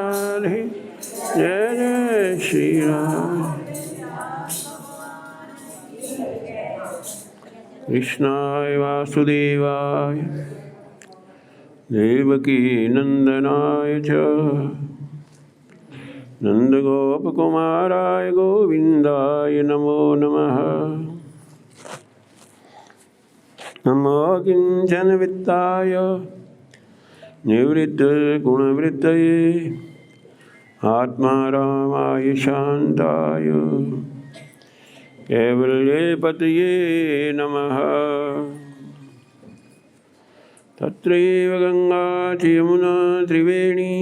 राधे जय जय श्री राधे। कृष्णाय वासुदेवाय देवकी नंदनाय च नंदगोपकुमाराय गोविंदाय नमो नमः। नमो किंचन वित्ताय निवृत्त गुणवृत्तये आत्मा रामाय शांताय कैवल्ये पतये नमः। तत्रैव गंगा च यमुना त्रिवेणी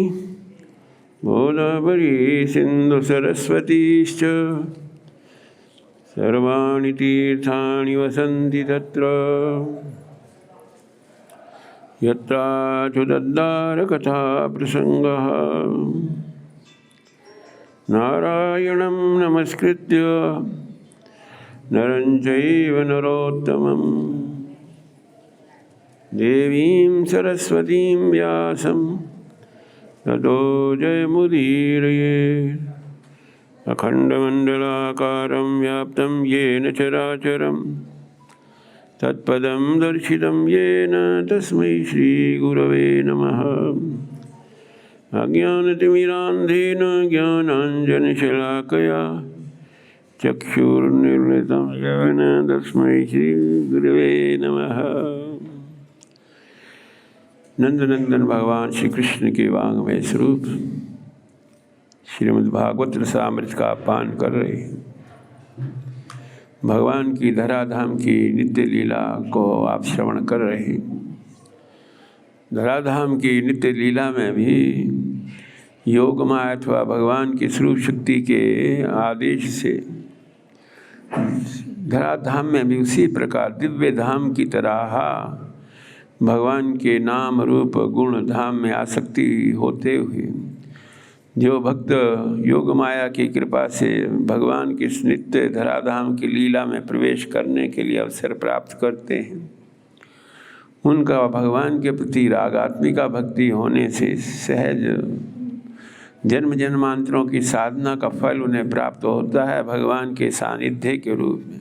गोदावरी सिंधु सरस्वतीश्च सर्वाणि तीर्थानि वसन्ति तत्र। यत्राच्युतोद्धार कथा प्रसंगः नारायणं नमस्कृत्य नरं चैव नरोत्तमं देवीं सरस्वतीं व्यासं ततो जयमुदीरयेत्। अखण्डमण्डलाकारं व्याप्तं येन चराचरं तत्पदं दर्शितं येन तस्मै श्रीगुरवे नमः। अज्ञानतिमिरान्धेन ज्ञानाञ्जनशलाकया चक्षुर्निर्मितं येन तस्मै श्रीगुरवे नमः। नंदनंदन भगवान श्री कृष्ण के वांगमय स्वरूप श्रीमद् भागवत रसामृत का पान कर रहे भगवान की धराधाम की नित्य लीला को आप श्रवण कर रहे। धराधाम की नित्य लीला में भी योगमाया अथवा भगवान की स्वरूप शक्ति के आदेश से धराधाम में भी उसी प्रकार दिव्य धाम की तरह भगवान के नाम रूप गुण धाम में आसक्ति होते हुए जो भक्त योग माया की कृपा से भगवान की नित्य धराधाम की लीला में प्रवेश करने के लिए अवसर प्राप्त करते हैं, उनका भगवान के प्रति रागात्मिका भक्ति होने से सहज जन्म जन्मांतरों की साधना का फल उन्हें प्राप्त होता है भगवान के सानिध्य के रूप में।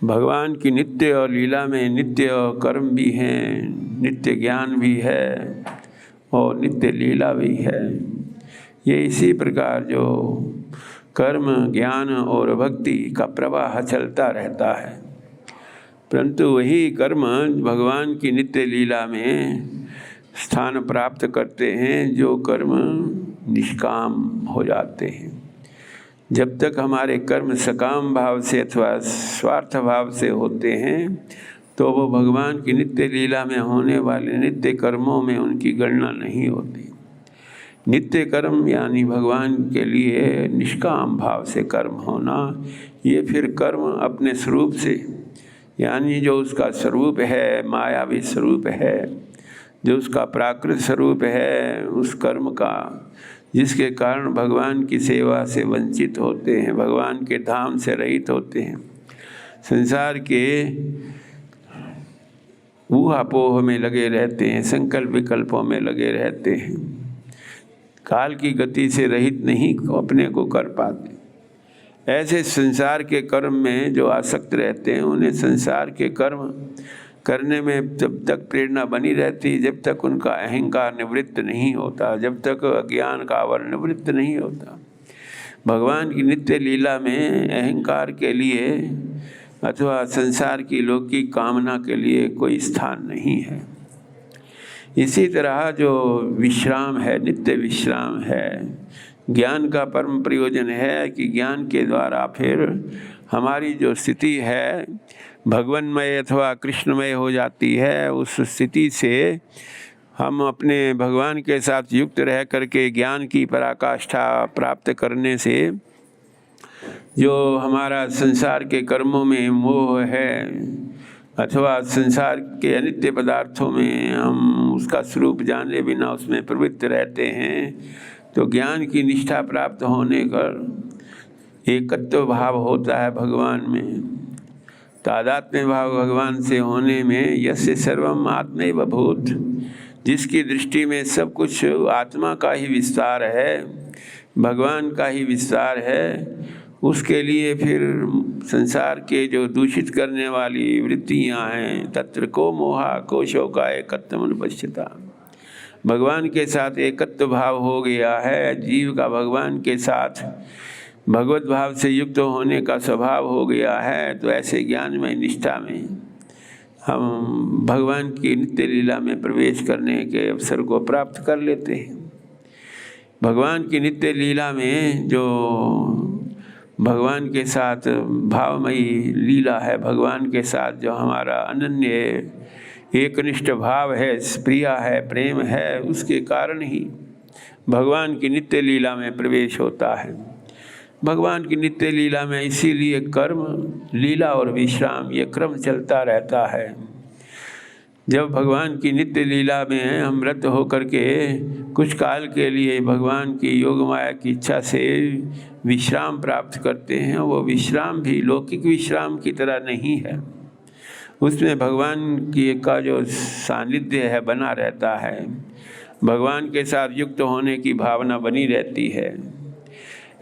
भगवान की नित्य और लीला में नित्य कर्म भी हैं, नित्य ज्ञान भी है और नित्य लीला भी है। ये इसी प्रकार जो कर्म ज्ञान और भक्ति का प्रवाह चलता रहता है, परंतु वही कर्म भगवान की नित्य लीला में स्थान प्राप्त करते हैं जो कर्म निष्काम हो जाते हैं। जब तक हमारे कर्म सकाम भाव से अथवा स्वार्थ भाव से होते हैं तो वो भगवान की नित्य लीला में होने वाले नित्य कर्मों में उनकी गणना नहीं होती। नित्य कर्म यानी भगवान के लिए निष्काम भाव से कर्म होना, ये फिर कर्म अपने स्वरूप से यानी जो उसका स्वरूप है, मायावी स्वरूप है, जो उसका प्राकृत स्वरूप है, उस कर्म का जिसके कारण भगवान की सेवा से वंचित होते हैं, भगवान के धाम से रहित होते हैं, संसार के ऊहापोह में लगे रहते हैं, संकल्प विकल्पों में लगे रहते हैं, काल की गति से रहित नहीं अपने को कर पाते। ऐसे संसार के कर्म में जो आसक्त रहते हैं उन्हें संसार के कर्म करने में जब तक प्रेरणा बनी रहती, जब तक उनका अहंकार निवृत्त नहीं होता, जब तक अज्ञान का आवरण निवृत्त नहीं होता। भगवान की नित्य लीला में अहंकार के लिए अथवा संसार की लौकिक कामना के लिए कोई स्थान नहीं है। इसी तरह जो विश्राम है, नित्य विश्राम है, ज्ञान का परम प्रयोजन है कि ज्ञान के द्वारा फिर हमारी जो स्थिति है भगवन्मय अथवा कृष्णमय हो जाती है। उस स्थिति से हम अपने भगवान के साथ युक्त रह करके ज्ञान की पराकाष्ठा प्राप्त करने से जो हमारा संसार के कर्मों में मोह है अथवा संसार के अनित्य पदार्थों में हम उसका स्वरूप जाने बिना उसमें प्रवृत्त रहते हैं, तो ज्ञान की निष्ठा प्राप्त होने पर एकत्व भाव होता है भगवान में, तादात्म्य भाव भगवान से होने में यस्य सर्वम आत्मैव भूत, जिसकी दृष्टि में सब कुछ आत्मा का ही विस्तार है, भगवान का ही विस्तार है, उसके लिए फिर संसार के जो दूषित करने वाली वृत्तियां हैं, तत्र को मोहा को शोका एकत्वमनुपश्यता, भगवान के साथ एकत्व भाव हो गया है, जीव का भगवान के साथ भगवत भाव से युक्त होने का स्वभाव हो गया है, तो ऐसे ज्ञानमय निष्ठा में हम भगवान की नित्य लीला में प्रवेश करने के अवसर को प्राप्त कर लेते हैं। भगवान की नित्य लीला में जो भगवान के साथ भावमयी लीला है, भगवान के साथ जो हमारा अनन्य एकनिष्ठ भाव है, प्रिया है, प्रेम है, उसके कारण ही भगवान की नित्य लीला में प्रवेश होता है। भगवान की नित्य लीला में इसीलिए कर्म, लीला और विश्राम ये क्रम चलता रहता है। जब भगवान की नित्य लीला में हम रत होकर के कुछ काल के लिए भगवान की योग माया की इच्छा से विश्राम प्राप्त करते हैं, वो विश्राम भी लौकिक विश्राम की तरह नहीं है, उसमें भगवान की का जो सानिध्य है बना रहता है, भगवान के साथ युक्त होने की भावना बनी रहती है।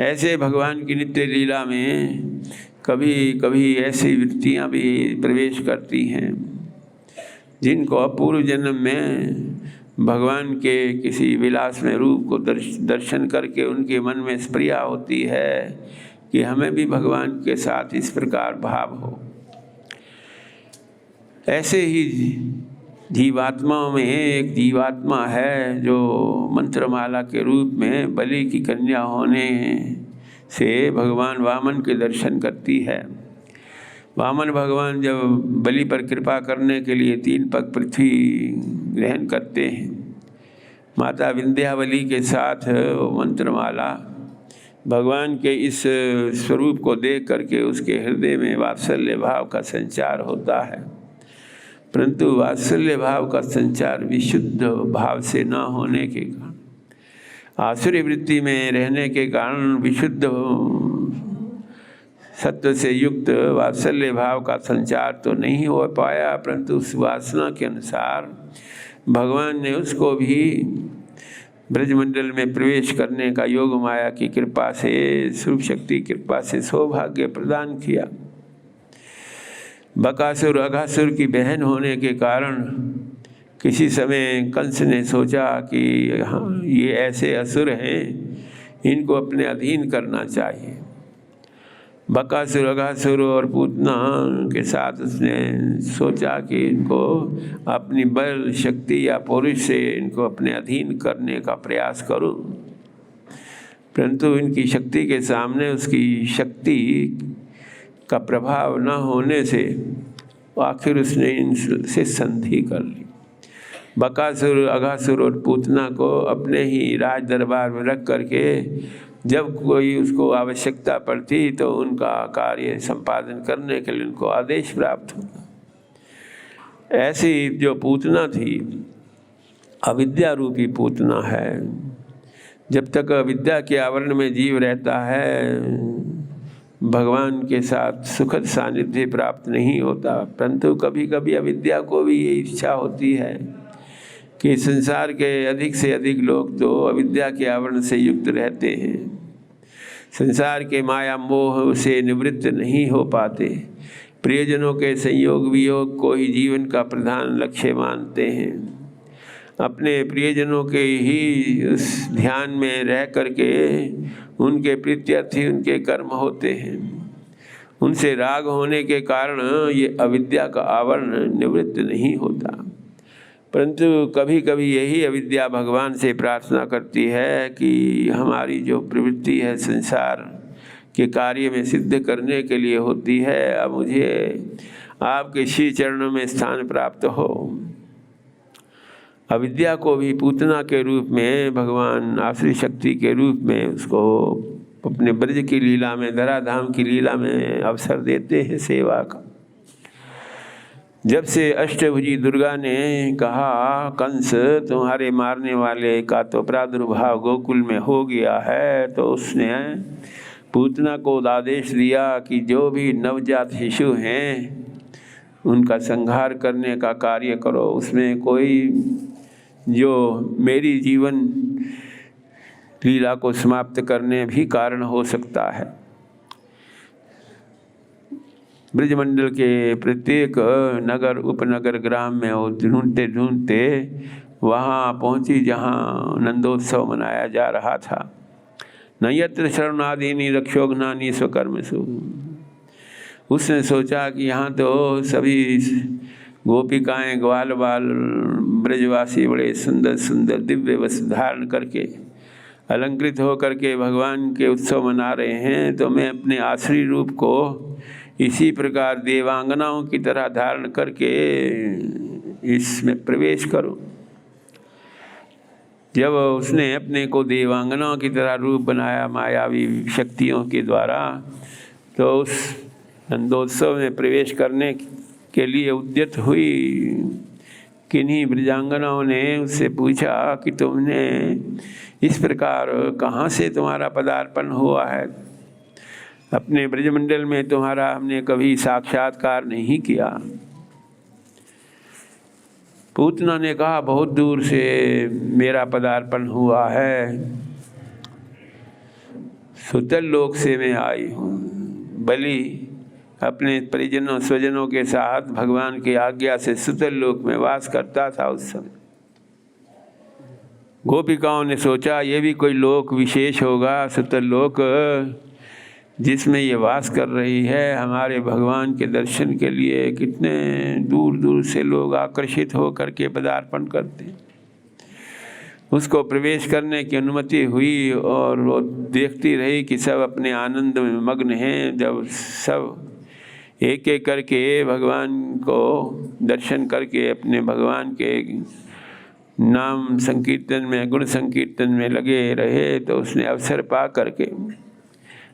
ऐसे भगवान की नित्य लीला में कभी कभी ऐसी वृत्तियाँ भी प्रवेश करती हैं जिनको पूर्व जन्म में भगवान के किसी विलास में रूप को दर्शन करके उनके मन में स्प्रिया होती है कि हमें भी भगवान के साथ इस प्रकार भाव हो। ऐसे ही जीवात्माओं में एक जीवात्मा है जो मंत्रमाला के रूप में बलि की कन्या होने से भगवान वामन के दर्शन करती है। वामन भगवान जब बलि पर कृपा करने के लिए 3 पग पृथ्वी ग्रहण करते हैं, माता विंध्यावली के साथ मंत्रमाला भगवान के इस स्वरूप को देख करके उसके हृदय में वात्सल्य भाव का संचार होता है, परंतु वात्सल्य भाव का संचार विशुद्ध भाव से न होने के कारण, आसुरी वृत्ति में रहने के कारण विशुद्ध सत्व से युक्त वात्सल्य भाव का संचार तो नहीं हो पाया, परंतु उस वासना के अनुसार भगवान ने उसको भी ब्रजमंडल में प्रवेश करने का योग माया की कृपा से, शुभ शक्ति कृपा से सौभाग्य प्रदान किया। बकासुर अघासुर की बहन होने के कारण किसी समय कंस ने सोचा कि हाँ ये ऐसे असुर हैं, इनको अपने अधीन करना चाहिए। बकासुर अघासुर और पूतना के साथ उसने सोचा कि इनको अपनी बल शक्ति या पौरुष से इनको अपने अधीन करने का प्रयास करूं, परंतु इनकी शक्ति के सामने उसकी शक्ति का प्रभाव न होने से आखिर उसने इनसे संधि कर ली। बकासुर अघासुर और पूतना को अपने ही राज दरबार में रख करके जब कोई उसको आवश्यकता पड़ती तो उनका कार्य संपादन करने के लिए उनको आदेश प्राप्त होता। ऐसी जो पूतना थी, अविद्या रूपी पूतना है। जब तक अविद्या के आवरण में जीव रहता है, भगवान के साथ सुखद सानिध्य प्राप्त नहीं होता, परंतु कभी कभी अविद्या को भी ये इच्छा होती है कि संसार के अधिक से अधिक लोग तो अविद्या के आवरण से युक्त रहते हैं, संसार के माया मोह से निवृत्त नहीं हो पाते, प्रियजनों के संयोग वियोग को ही जीवन का प्रधान लक्ष्य मानते हैं, अपने प्रियजनों के ही उस ध्यान में रह करके उनके प्रीत्यर्थी उनके कर्म होते हैं। उनसे राग होने के कारण ये अविद्या का आवरण निवृत्त नहीं होता, परंतु कभी कभी यही अविद्या भगवान से प्रार्थना करती है कि हमारी जो प्रवृत्ति है संसार के कार्य में सिद्ध करने के लिए होती है, अब मुझे आपके श्री चरणों में स्थान प्राप्त हो। अविद्या को भी पूतना के रूप में भगवान आश्री शक्ति के रूप में उसको अपने ब्रज की लीला में, धराधाम की लीला में अवसर देते हैं सेवा का। जब से अष्टभुजी दुर्गा ने कहा कंस तुम्हारे मारने वाले का तो प्रादुर्भाव गोकुल में हो गया है, तो उसने पूतना को आदेश दिया कि जो भी नवजात शिशु हैं उनका संहार करने का कार्य करो। उसमें कोई जो मेरी जीवन लीला को समाप्त करने भी कारण हो सकता है। ब्रजमंडल के प्रत्येक नगर उपनगर ग्राम में वो ढूंढते ढूंढते वहाँ पहुँची जहाँ नंदोत्सव मनाया जा रहा था। न यत्र शरणादीनि रक्षोघ्नानि स्वकर्मसु। उसने सोचा कि यहाँ तो सभी गोपिकाएं ग्वाल बाल ब्रजवासी बड़े सुंदर सुंदर दिव्य वस्त्र धारण करके अलंकृत होकर के भगवान के उत्सव मना रहे हैं, तो मैं अपने आश्री रूप को इसी प्रकार देवांगनाओं की तरह धारण करके इसमें प्रवेश करूं। जब उसने अपने को देवांगनाओं की तरह रूप बनाया मायावी शक्तियों के द्वारा, तो उस नंदोत्सव में प्रवेश करने के लिए उद्यत हुई। किन्हीं ब्रजांगनाओं ने उससे पूछा कि तुमने इस प्रकार कहाँ से तुम्हारा पदार्पण हुआ है? अपने ब्रजमंडल में तुम्हारा हमने कभी साक्षात्कार नहीं किया। पूतना ने कहा, बहुत दूर से मेरा पदार्पण हुआ है, सुतल लोक से मैं आई हूँ। बलि अपने परिजनों स्वजनों के साथ भगवान की आज्ञा से सुतल लोक में वास करता था उस समय। गोपिकाओं ने सोचा ये भी कोई लोक विशेष होगा, सुतल लोक, जिसमें ये वास कर रही है। हमारे भगवान के दर्शन के लिए कितने दूर दूर से लोग आकर्षित होकर के पदार्पण करते हैं। उसको प्रवेश करने की अनुमति हुई और वो देखती रही कि सब अपने आनंद में मग्न हैं। जब सब एक एक करके भगवान को दर्शन करके अपने भगवान के नाम संकीर्तन में गुण संकीर्तन में लगे रहे, तो उसने अवसर पा करके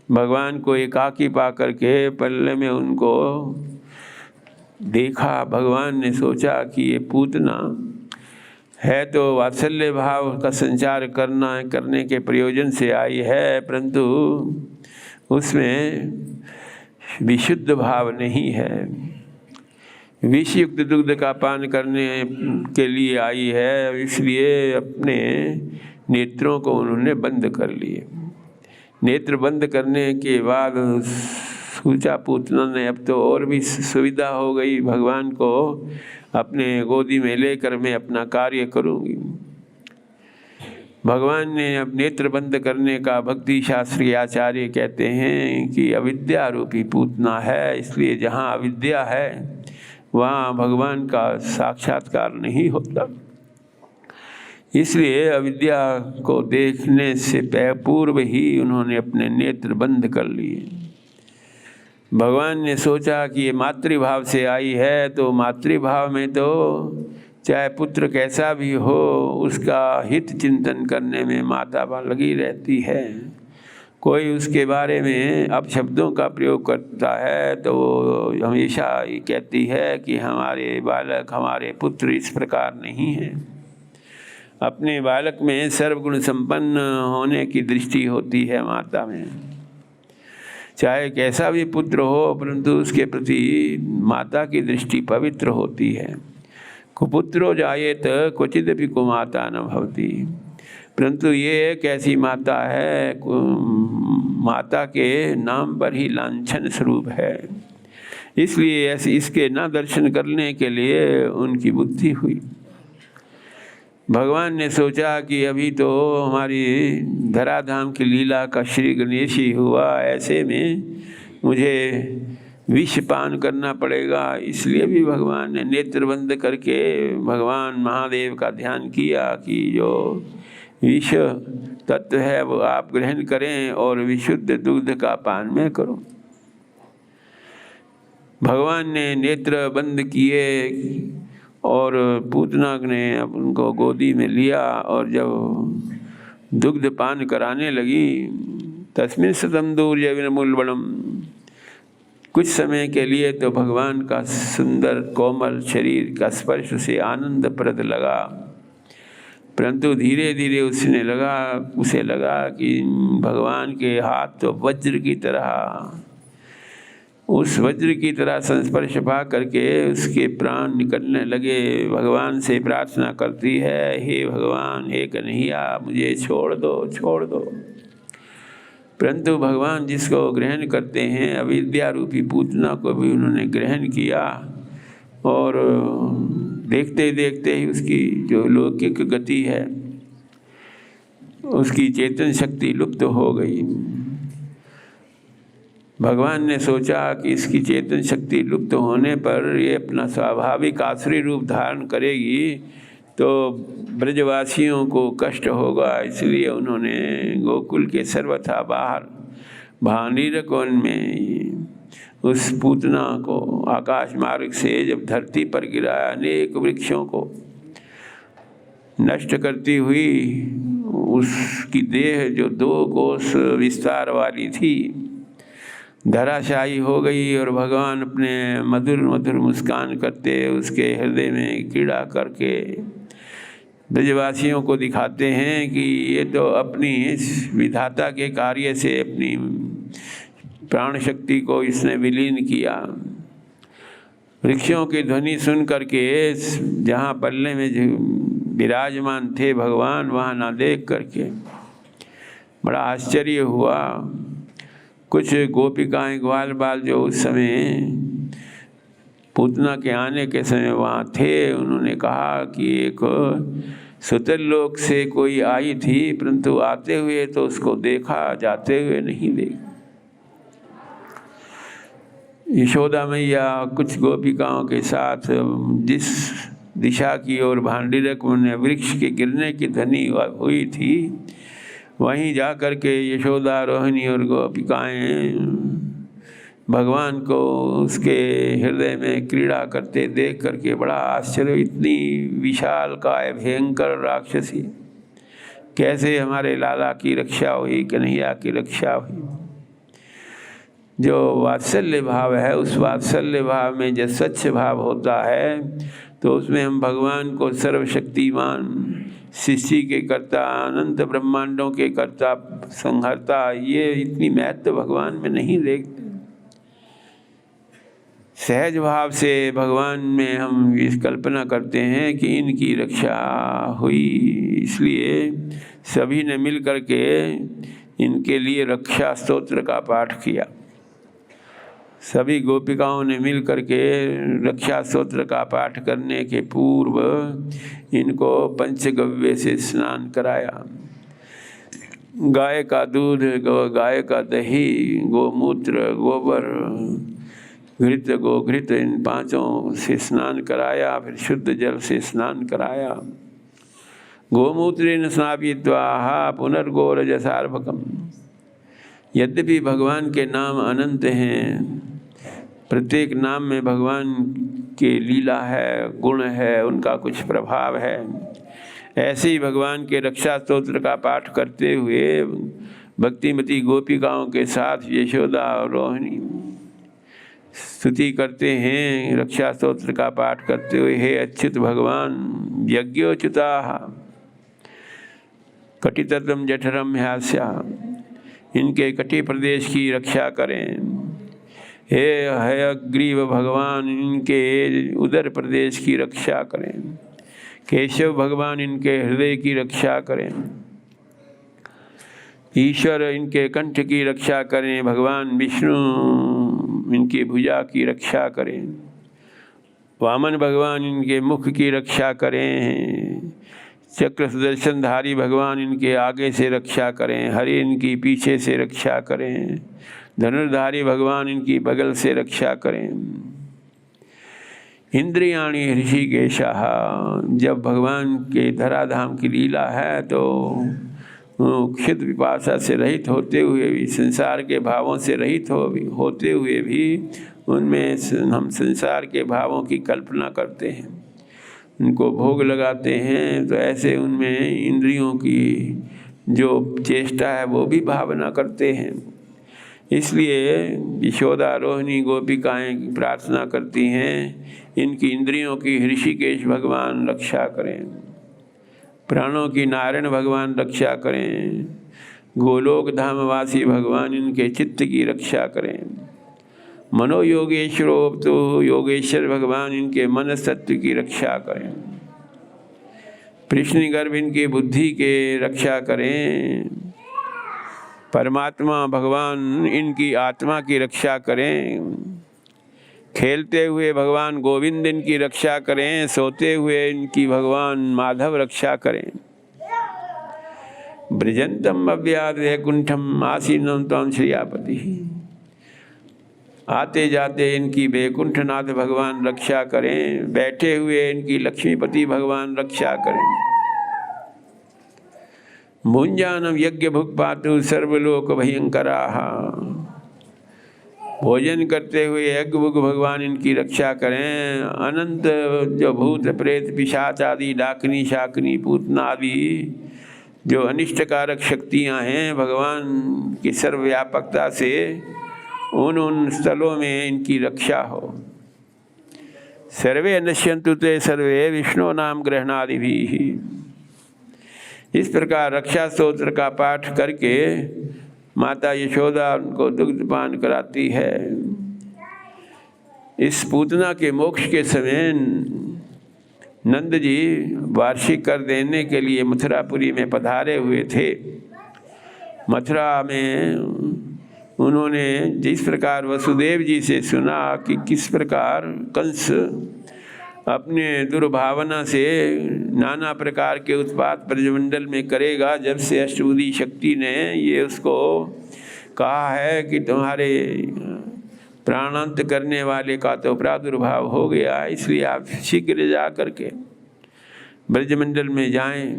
भगवान को एकाकी पा करके पल्ले में उनको देखा। भगवान ने सोचा कि ये पूतना है तो वात्सल्य भाव का संचार करने के प्रयोजन से आई है, परंतु उसमें विशुद्ध भाव नहीं है। विषयुक्त दुग्ध का पान करने के लिए आई है, इसलिए अपने नेत्रों को उन्होंने बंद कर लिए। नेत्र बंद करने के बाद सोचा पूतना ने अब तो और भी सुविधा हो गई, भगवान को अपने गोदी में लेकर मैं अपना कार्य करूंगी। भगवान ने अब नेत्र बंद करने का भक्ति शास्त्रीय आचार्य कहते हैं कि अविद्या रूपी पूतना है, इसलिए जहाँ अविद्या है वहाँ भगवान का साक्षात्कार नहीं होता। इसलिए अविद्या को देखने से पूर्व ही उन्होंने अपने नेत्र बंद कर लिए। भगवान ने सोचा कि ये मातृभाव से आई है, तो मातृभाव में तो चाहे पुत्र कैसा भी हो उसका हित चिंतन करने में माता लगी रहती है। कोई उसके बारे में अपशब्दों का प्रयोग करता है तो हमेशा ये कहती है कि हमारे बालक हमारे पुत्र इस प्रकार नहीं है। अपने बालक में सर्वगुण संपन्न होने की दृष्टि होती है माता में। चाहे कैसा भी पुत्र हो, परंतु उसके प्रति माता की दृष्टि पवित्र होती है। कुपुत्रो जायेत क्वचिदपि कुमाता न भवति। परंतु ये एक ऐसी माता है, माता के नाम पर ही लांछन स्वरूप है, इसलिए ऐसे इसके न दर्शन करने के लिए उनकी बुद्धि हुई। भगवान ने सोचा कि अभी तो हमारी धराधाम की लीला का श्री गणेश ही हुआ, ऐसे में मुझे विष पान करना पड़ेगा। इसलिए भी भगवान ने नेत्र बंद करके भगवान महादेव का ध्यान किया कि जो विष तत्व है वो आप ग्रहण करें और विशुद्ध दूध का पान मैं करूं। भगवान ने नेत्र बंद किए और पूतना ने उनको गोदी में लिया और जब दुग्ध पान कराने लगी, तस्मिन् सतम दूर्य विनमूलबलम। कुछ समय के लिए तो भगवान का सुंदर कोमल शरीर का स्पर्श से आनंदप्रद लगा, परंतु धीरे धीरे उसे लगा कि भगवान के हाथ तो वज्र की तरह उस वज्र की तरह संस्पर्श पा करके उसके प्राण निकलने लगे। भगवान से प्रार्थना करती है, हे भगवान, हे कन्हैया, मुझे छोड़ दो, छोड़ दो। परंतु भगवान जिसको ग्रहण करते हैं, अविद्या रूपी पूतना को भी उन्होंने ग्रहण किया और देखते देखते ही उसकी जो लौकिक गति है, उसकी चेतन शक्ति लुप्त हो गई। भगवान ने सोचा कि इसकी चेतन शक्ति लुप्त होने पर ये अपना स्वाभाविक आसुरी रूप धारण करेगी तो ब्रजवासियों को कष्ट होगा, इसलिए उन्होंने गोकुल के सर्वथा बाहर भांडीरक वन में उस पूतना को आकाश मार्ग से जब धरती पर गिराया, अनेक वृक्षों को नष्ट करती हुई उसकी देह जो 2 कोस विस्तार वाली थी धराशायी हो गई। और भगवान अपने मधुर मधुर मुस्कान करते उसके हृदय में क्रीड़ा करके ब्रजवासियों को दिखाते हैं कि ये तो अपनी इस विधाता के कार्य से अपनी प्राण शक्ति को इसने विलीन किया। वृक्षों की ध्वनि सुन करके जहाँ पल्ले में विराजमान थे भगवान, वहाँ ना देख करके बड़ा आश्चर्य हुआ। कुछ गोपिकाएं ग्वाल बाल जो उस समय पूतना के आने के समय वहाँ थे, उन्होंने कहा कि एक सुतर लोक से कोई आई थी, परंतु आते हुए तो उसको देखा, जाते हुए नहीं देखा। यशोदा मैया कुछ गोपिकाओं के साथ जिस दिशा की ओर भांडीरक में वृक्ष के गिरने की ध्वनि हुई थी, वहीं जा कर के यशोदा, रोहिणी और गोपिकाएं भगवान को उसके हृदय में क्रीड़ा करते देख करके बड़ा आश्चर्य, इतनी विशाल काय भयंकर राक्षसी, कैसे हमारे लाला की रक्षा हुई, कन्हैया की रक्षा हुई। जो वात्सल्य भाव है, उस वात्सल्य भाव में जब स्वच्छ भाव होता है तो उसमें हम भगवान को सर्वशक्तिमान, सृष्टि के कर्ता, अनंत ब्रह्मांडों के कर्ता, संहर्ता, ये इतनी महत्व भगवान में नहीं देखते। सहज भाव से भगवान में हम इस कल्पना करते हैं कि इनकी रक्षा हुई, इसलिए सभी ने मिल करके इनके लिए रक्षा स्तोत्र का पाठ किया। सभी गोपिकाओं ने मिल करके रक्षा स्तोत्र का पाठ करने के पूर्व इनको पंचगव्य से स्नान कराया। गाय का दूध, गाय का दही, गोमूत्र, गोबर, घृत, गोघृत, इन 5 से स्नान कराया। फिर शुद्ध जल से स्नान कराया। गोमूत्रेण स्नापित्वा पुनर्गोरजसार्भकम। यद्यपि भगवान के नाम अनंत हैं, प्रत्येक नाम में भगवान की लीला है, गुण है, उनका कुछ प्रभाव है, ऐसे ही भगवान के रक्षा स्तोत्र का पाठ करते हुए भक्तिमती गोपिकाओं के साथ यशोदा और रोहिणी स्तुति करते हैं। रक्षा स्तोत्र का पाठ करते हुए, हे अच्युत भगवान, यज्ञोच्युताः कटितत्रम जठरम ह्यास्या, इनके कटी प्रदेश की रक्षा करें। हे हयग्रीव भगवान, इनके उदर प्रदेश की रक्षा करें। केशव भगवान, इनके हृदय की रक्षा करें। ईश्वर, इनके कंठ की रक्षा करें। भगवान विष्णु, इनकी भुजा की रक्षा करें। वामन भगवान, इनके मुख की रक्षा करें। चक्र सुदर्शनधारी भगवान, इनके आगे से रक्षा करें। हरि, इनकी पीछे से रक्षा करें। धनुर्धारी भगवान, इनकी बगल से रक्षा करें। इंद्रियाणि ऋषिकेशः, जब भगवान के धराधाम की लीला है तो क्षुद्र पिपासा से रहित होते हुए भी, संसार के भावों से रहित होते हुए भी उनमें हम संसार के भावों की कल्पना करते हैं, उनको भोग लगाते हैं। तो ऐसे उनमें इंद्रियों की जो चेष्टा है वो भी भावना करते हैं। इसलिए यशोदा, रोहिणी, गोपिकाएं प्रार्थना करती हैं, इनकी इंद्रियों की ऋषिकेश भगवान रक्षा करें। प्राणों की नारायण भगवान रक्षा करें। गोलोक धामवासी भगवान, इनके चित्त की रक्षा करें। मनोयोगेश्वरो तो योगेश्वर भगवान इनके मन तत्व की रक्षा करें, कृष्ण गर्भ इनकी बुद्धि के रक्षा करें, परमात्मा भगवान इनकी आत्मा की रक्षा करें, खेलते हुए भगवान गोविंद इनकी रक्षा करें, सोते हुए इनकी भगवान माधव रक्षा करें। ब्रजंतम अव्याद वैकुंठम आसीनम त्वं श्रियापति, आते जाते इनकी वैकुंठनाथ भगवान रक्षा करें, बैठे हुए इनकी लक्ष्मीपति भगवान रक्षा करें। भुंजानम यज्ञ भुक् पातु सर्वलोक भयंकराः, भोजन करते हुए यज्ञ भुक् भगवान इनकी रक्षा करें। अनंत जो भूत प्रेत पिशाच आदि डाकनी शाकनी पूतना आदि जो अनिष्टकारक शक्तियां हैं, भगवान की सर्वव्यापकता से उन स्थलों में इनकी रक्षा हो। सर्वे नश्यन्तु ते सर्वे विष्णु नाम ग्रहणादि भी। इस प्रकार रक्षा स्तोत्र का पाठ करके माता यशोदा उनको दुग्धपान कराती है। इस पूतना के मोक्ष के समय नंद जी वार्षिक कर देने के लिए मथुरापुरी में पधारे हुए थे। मथुरा में उन्होंने जिस प्रकार वसुदेव जी से सुना कि किस प्रकार कंस अपने दुर्भावना से नाना प्रकार के उत्पात ब्रजमंडल में करेगा, जब से अष्टबुद्धि शक्ति ने ये उसको कहा है कि तुम्हारे प्राणांत करने वाले का तो प्रादुर्भाव हो गया, इसलिए आप शीघ्र जा करके ब्रजमंडल में जाएं।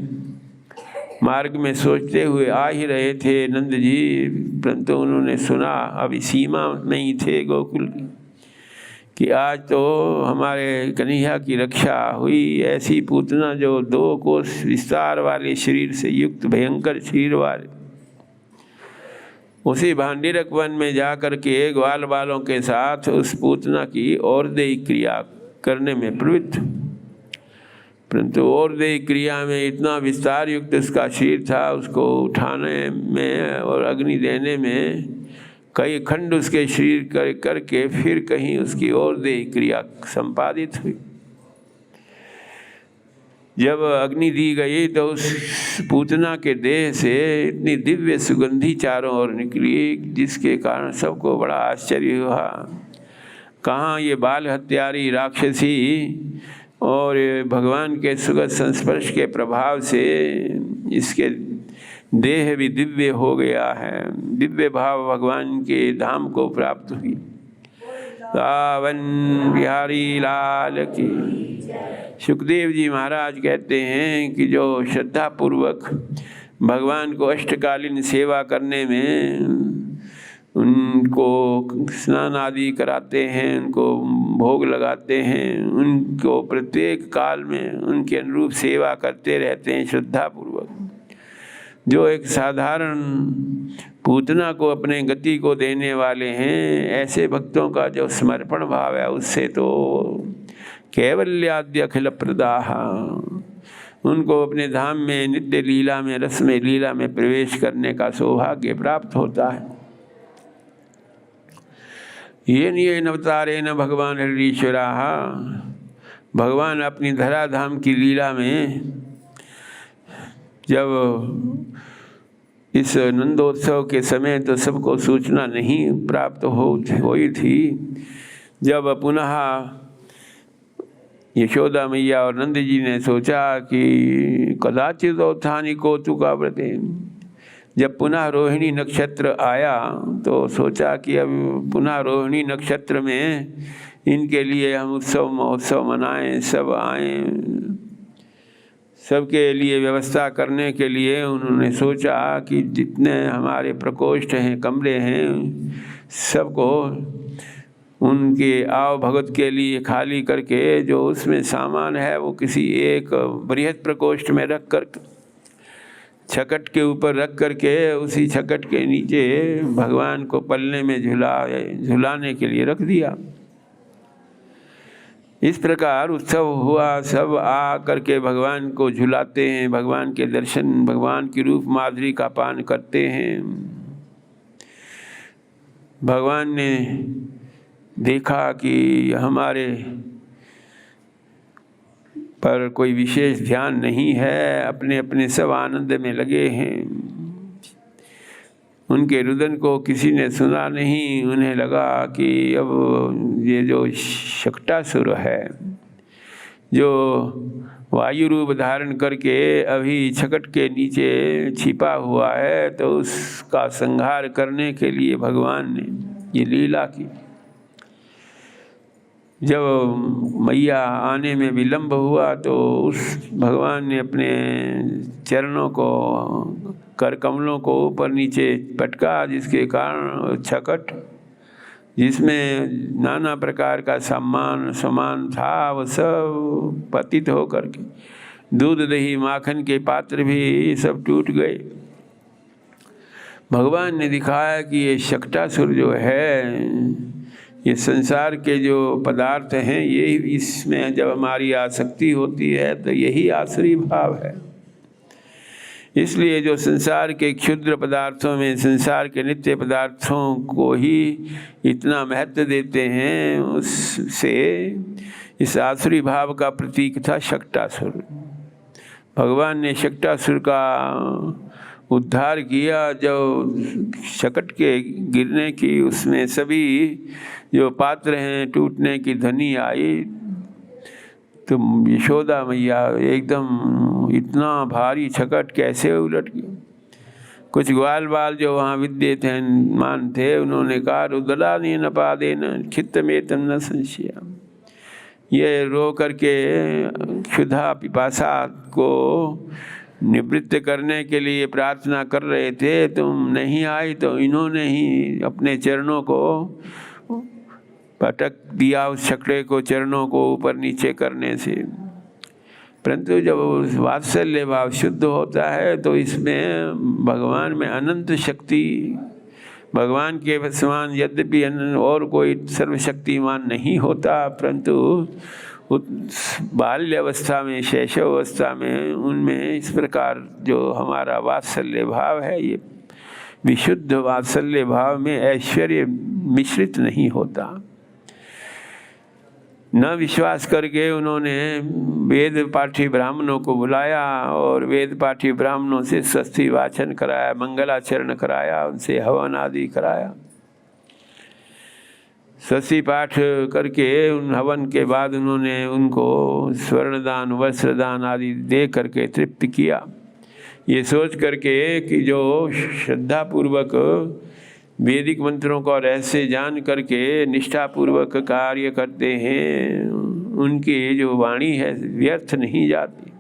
मार्ग में सोचते हुए आ ही रहे थे नंद जी, परंतु उन्होंने सुना, अभी सीमा नहीं थे गोकुल की, कि आज तो हमारे कन्हैया की रक्षा हुई। ऐसी पूतना जो 2 कोस विस्तार वाले शरीर से युक्त भयंकर शरीर वाले, उसी भांडीरक वन में जा कर के ग्वाल बालों के साथ उस पूतना की और देही क्रिया करने में प्रवृत्त, परंतु और देही क्रिया में इतना विस्तार युक्त उसका शरीर था, उसको उठाने में और अग्नि देने में कई खंड उसके शरीर करके फिर कहीं उसकी और देही क्रिया संपादित हुई। जब अग्नि दी गई तो उस पूतना के देह से इतनी दिव्य सुगंधी चारों ओर निकली, जिसके कारण सबको बड़ा आश्चर्य हुआ। कहाँ ये बाल हत्यारी राक्षसी और भगवान के सुगंध संस्पर्श के प्रभाव से इसके देह भी दिव्य हो गया है। दिव्य भाव भगवान के धाम को प्राप्त हुई। सावन बिहारी लाल की। सुखदेव जी महाराज कहते हैं कि जो श्रद्धा पूर्वक भगवान को अष्टकालीन सेवा करने में उनको स्नान आदि कराते हैं, उनको भोग लगाते हैं, उनको प्रत्येक काल में उनके अनुरूप सेवा करते रहते हैं श्रद्धा पूर्वक। जो एक साधारण पूतना को अपने गति को देने वाले हैं, ऐसे भक्तों का जो समर्पण भाव है, उससे तो कैवल्याद्य अखिल प्रदाह, उनको अपने धाम में नित्य लीला में रस में लीला में प्रवेश करने का सौभाग्य प्राप्त होता है। ये नियन अवतारे न भगवान हरीश्वरा, भगवान अपनी धराधाम की लीला में जब इस नंदोत्सव के समय तो सबको सूचना नहीं प्राप्त हुई थी। जब पुनः यशोदा मैया और नंद जी ने सोचा कि कदाचित उत्थानी कौतुका व्रते, जब पुनः रोहिणी नक्षत्र आया तो सोचा कि अब पुनः रोहिणी नक्षत्र में इनके लिए हम उत्सव महोत्सव मनाएं, सब आएं। सबके लिए व्यवस्था करने के लिए उन्होंने सोचा कि जितने हमारे प्रकोष्ठ हैं, कमरे हैं, सबको उनके आव भगत के लिए खाली करके जो उसमें सामान है वो किसी एक बृहद प्रकोष्ठ में रख कर, छकट के ऊपर रख करके उसी छकट के नीचे भगवान को पल्ले में झुलाने के लिए रख दिया। इस प्रकार उत्सव हुआ, सब आ करके भगवान को झुलाते हैं, भगवान के दर्शन, भगवान की रूप माधुरी का पान करते हैं। भगवान ने देखा कि हमारे पर कोई विशेष ध्यान नहीं है, अपने अपने सब आनंद में लगे हैं। उनके रुदन को किसी ने सुना नहीं। उन्हें लगा कि अब ये जो शक्टासुर है, जो वायु रूप धारण करके अभी छकट के नीचे छिपा हुआ है, तो उसका संहार करने के लिए भगवान ने ये लीला की। जब मैया आने में विलंब हुआ तो उस भगवान ने अपने चरणों को, कर कमलों को ऊपर नीचे पटका, जिसके कारण छकट जिसमें नाना प्रकार का सामान था वो सब पतित हो करके दूध दही माखन के पात्र भी सब टूट गए। भगवान ने दिखाया कि ये शक्टासुर जो है, ये संसार के जो पदार्थ हैं, ये इसमें जब हमारी आसक्ति होती है तो यही आसुरी भाव है। इसलिए जो संसार के क्षुद्र पदार्थों में संसार के नित्य पदार्थों को ही इतना महत्व देते हैं, उससे इस आसुरी भाव का प्रतीक था शक्टासुर। भगवान ने शक्टासुर का उद्धार किया। जब शकट के गिरने की उसमें सभी जो पात्र हैं टूटने की ध्वनि आई, तो यशोदा मैया एकदम इतना भारी छकट कैसे उलट गया। कुछ ग्वाल बाल जो वहाँ विद्यमान थे, उन्होंने कहा रुद्रा ने न पा देना चित्त में तम न संशया। ये रो करके क्षुधा पिपासा को निवृत्त करने के लिए प्रार्थना कर रहे थे, तुम नहीं आई तो इन्होंने ही अपने चरणों को पटक दिया, उस छकड़े को, चरणों को ऊपर नीचे करने से। परंतु जब वात्सल्य भाव शुद्ध होता है तो इसमें भगवान में अनंत शक्ति, भगवान के समान यद्यपि और कोई सर्वशक्तिमान नहीं होता, परंतु बाल्य अवस्था में, शैशव अवस्था में, उनमें इस प्रकार जो हमारा वात्सल्य भाव है, ये विशुद्ध वात्सल्य भाव में ऐश्वर्य मिश्रित नहीं होता। न विश्वास करके उन्होंने वेद पाठी ब्राह्मणों को बुलाया और वेद पाठी ब्राह्मणों से स्वस्ति वाचन कराया, मंगलाचरण कराया, उनसे हवन आदि कराया। स्वस्ति पाठ करके उन हवन के बाद उन्होंने उनको स्वर्णदान, वस्त्रदान आदि दे करके तृप्त किया। ये सोच करके कि जो श्रद्धापूर्वक वैदिक मंत्रों का रहस्य जान करके निष्ठापूर्वक कार्य करते हैं, उनकी जो वाणी है व्यर्थ नहीं जाती।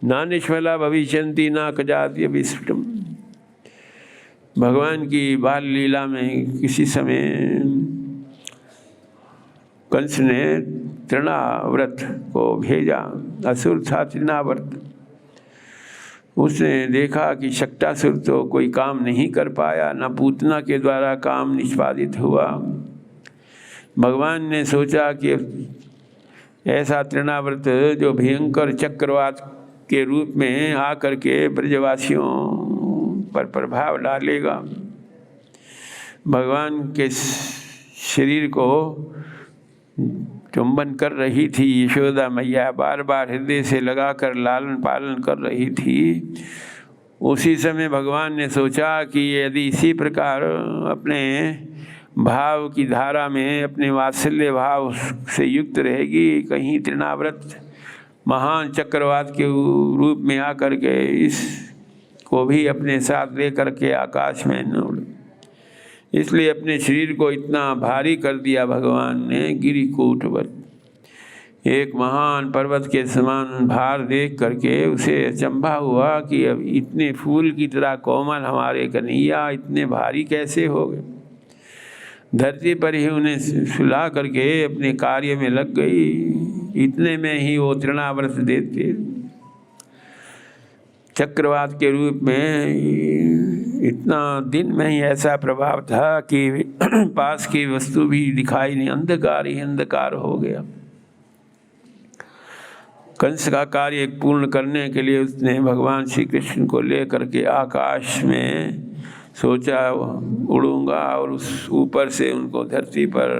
ना निष्फला भविष्यन्ति ना कजाद्य विस्फुटम। भगवान की बाल लीला में किसी समय कंस ने तृणाव्रत को भेजा, असुर था तृणाव्रत। उसने देखा कि शक्टासुर तो कोई काम नहीं कर पाया, न पूतना के द्वारा काम निष्पादित हुआ। भगवान ने सोचा कि ऐसा तृणाव्रत जो भयंकर चक्रवात के रूप में आकर के ब्रजवासियों पर प्रभाव डालेगा। भगवान के शरीर को चुंबन कर रही थी यशोदा मैया, बार बार हृदय से लगाकर लालन पालन कर रही थी। उसी समय भगवान ने सोचा कि यदि इसी प्रकार अपने भाव की धारा में, अपने वात्सल्य भाव से युक्त रहेगी, कहीं तृणाव्रत महान चक्रवात के रूप में आकर के इसको भी अपने साथ ले करके आकाश में न उड़े। इसलिए अपने शरीर को इतना भारी कर दिया भगवान ने, गिरिकूटवत, एक महान पर्वत के समान भार देख करके उसे अचंभा हुआ कि अब इतने फूल की तरह कोमल हमारे कन्हैया इतने भारी कैसे हो गए। धरती पर ही उन्हें सुला करके अपने कार्य में लग गई। इतने में ही वो तृणाव्रत देते चक्रवात के रूप में, इतना दिन में ही ऐसा प्रभाव था कि पास की वस्तु भी दिखाई नहीं, अंधकार ही अंधकार हो गया। कंस का कार्य पूर्ण करने के लिए उसने भगवान श्री कृष्ण को लेकर के आकाश में सोचा उड़ूंगा और उस ऊपर से उनको धरती पर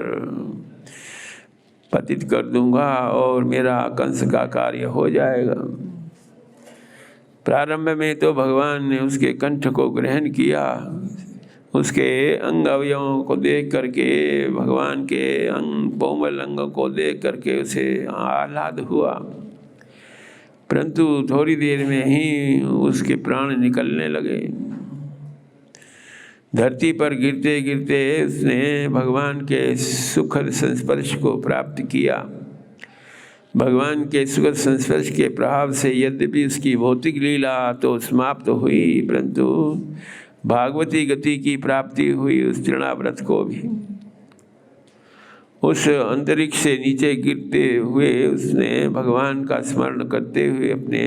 पतित कर दूंगा और मेरा कंस का कार्य हो जाएगा। प्रारंभ में तो भगवान ने उसके कंठ को ग्रहण किया, उसके अंग अवयवों को देख करके, भगवान के अंग कोमल अंगों को देख करके उसे आह्लाद हुआ, परंतु थोड़ी देर में ही उसके प्राण निकलने लगे। धरती पर गिरते गिरते उसने भगवान के सुखद संस्पर्श को प्राप्त किया। भगवान के सुखद संस्पर्श के प्रभाव से यद्यपि उसकी भौतिक लीला तो समाप्त हुई, परंतु भागवती गति की प्राप्ति हुई उस तृणाव्रत को भी। उस अंतरिक्ष से नीचे गिरते हुए उसने भगवान का स्मरण करते हुए अपने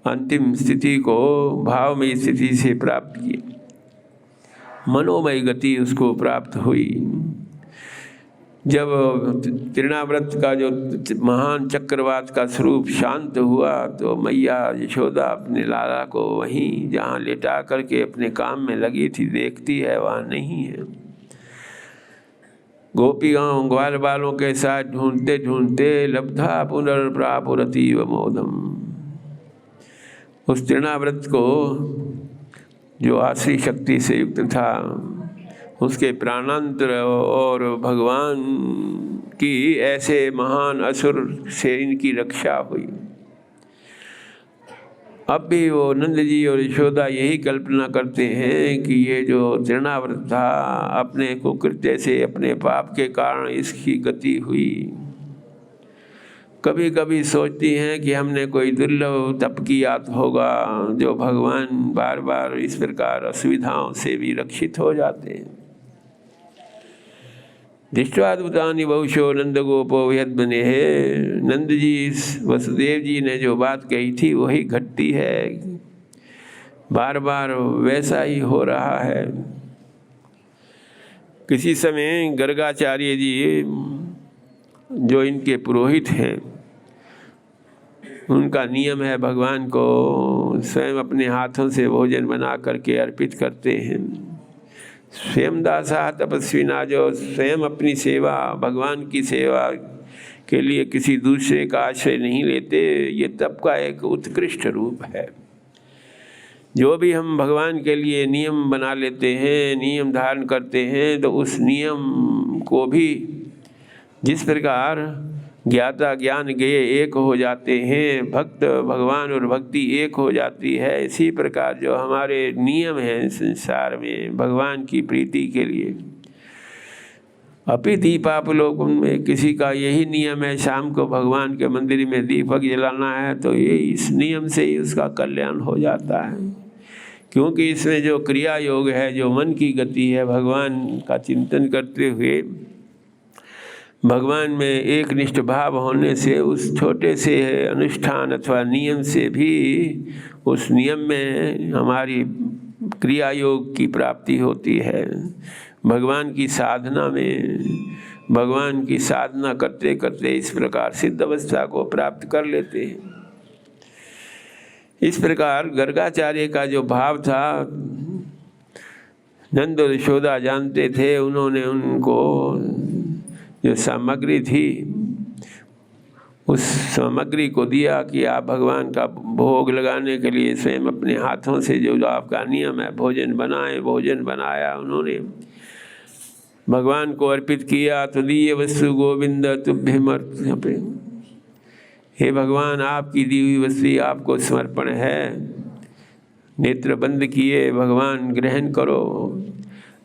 अंतिम स्थिति को भावमयी स्थिति से प्राप्त की, मनोमय गति उसको प्राप्त हुई। जब तृणाव्रत का जो महान चक्रवात का स्वरूप शांत हुआ तो मैया यशोदा अपने लाला को वहीं जहाँ लेटा करके अपने काम में लगी थी देखती है, वहाँ नहीं है। गोपियाँ ग्वाल बालों के साथ ढूंढते ढूंढते लब्धा पुनर्प्रापुरतीव मोदम, उस तृणाव्रत को जो आश्री शक्ति से युक्त था, उसके प्राणांतर और भगवान की ऐसे महान असुर से इनकी रक्षा हुई। अब भी वो नंद जी और यशोदा यही कल्पना करते हैं कि ये जो तृणाव्रत था अपने कुकृत्य से, अपने पाप के कारण इसकी गति हुई। कभी कभी सोचती हैं कि हमने कोई दुर्लभ तप किया होगा जो भगवान बार बार इस प्रकार असुविधाओं से भी रक्षित हो जाते हैं। दृष्ट्वाद्भुतानि बहुशो नंद गोपो विहद्मने है, नंद जी वसुदेव जी ने जो बात कही थी वही घटती है, बार बार वैसा ही हो रहा है। किसी समय गर्गाचार्य जी जो इनके पुरोहित हैं, उनका नियम है भगवान को स्वयं अपने हाथों से भोजन बना करके अर्पित करते हैं। स्वयं दासा तपस्विना, जो स्वयं अपनी सेवा, भगवान की सेवा के लिए किसी दूसरे का आश्रय नहीं लेते, ये तप का एक उत्कृष्ट रूप है। जो भी हम भगवान के लिए नियम बना लेते हैं, नियम धारण करते हैं, तो उस नियम को भी जिस प्रकार ज्ञाता ज्ञान ज्ञेय एक हो जाते हैं, भक्त भगवान और भक्ति एक हो जाती है, इसी प्रकार जो हमारे नियम हैं संसार में भगवान की प्रीति के लिए। अपि दीपावलोकन में किसी का यही नियम है शाम को भगवान के मंदिर में दीपक जलाना है, तो ये इस नियम से ही उसका कल्याण हो जाता है, क्योंकि इसमें जो क्रिया योग है, जो मन की गति है, भगवान का चिंतन करते हुए भगवान में एक निष्ठ भाव होने से उस छोटे से अनुष्ठान अथवा नियम से भी उस नियम में हमारी क्रिया योग की प्राप्ति होती है। भगवान की साधना में, भगवान की साधना करते करते इस प्रकार सिद्ध अवस्था को प्राप्त कर लेते हैं। इस प्रकार गर्गाचार्य का जो भाव था नंद और यशोदा जानते थे। उन्होंने उनको जो सामग्री थी उस सामग्री को दिया कि आप भगवान का भोग लगाने के लिए स्वयं अपने हाथों से जो आपका नियम है भोजन बनाएं। भोजन बनाया उन्होंने, भगवान को अर्पित किया। तुदीय वस्तु गोविंद तुभ्यमर्पणे, हे भगवान आपकी दी हुई वस्तु आपको समर्पण है। नेत्र बंद किए, भगवान ग्रहण करो।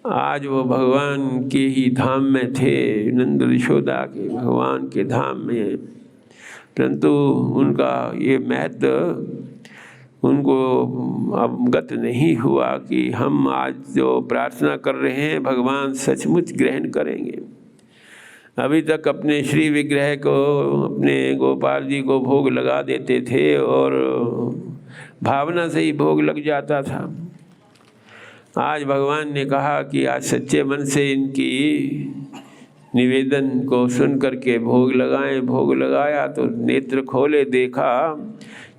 आज वो भगवान के ही धाम में थे, नंद यशोदा के भगवान के धाम में, परंतु उनका ये महत्व उनको अवगत नहीं हुआ कि हम आज जो प्रार्थना कर रहे हैं भगवान सचमुच ग्रहण करेंगे। अभी तक अपने श्री विग्रह को, अपने गोपाल जी को भोग लगा देते थे और भावना से ही भोग लग जाता था। आज भगवान ने कहा कि आज सच्चे मन से इनकी निवेदन को सुन करके भोग लगाएं। भोग लगाया तो नेत्र खोले, देखा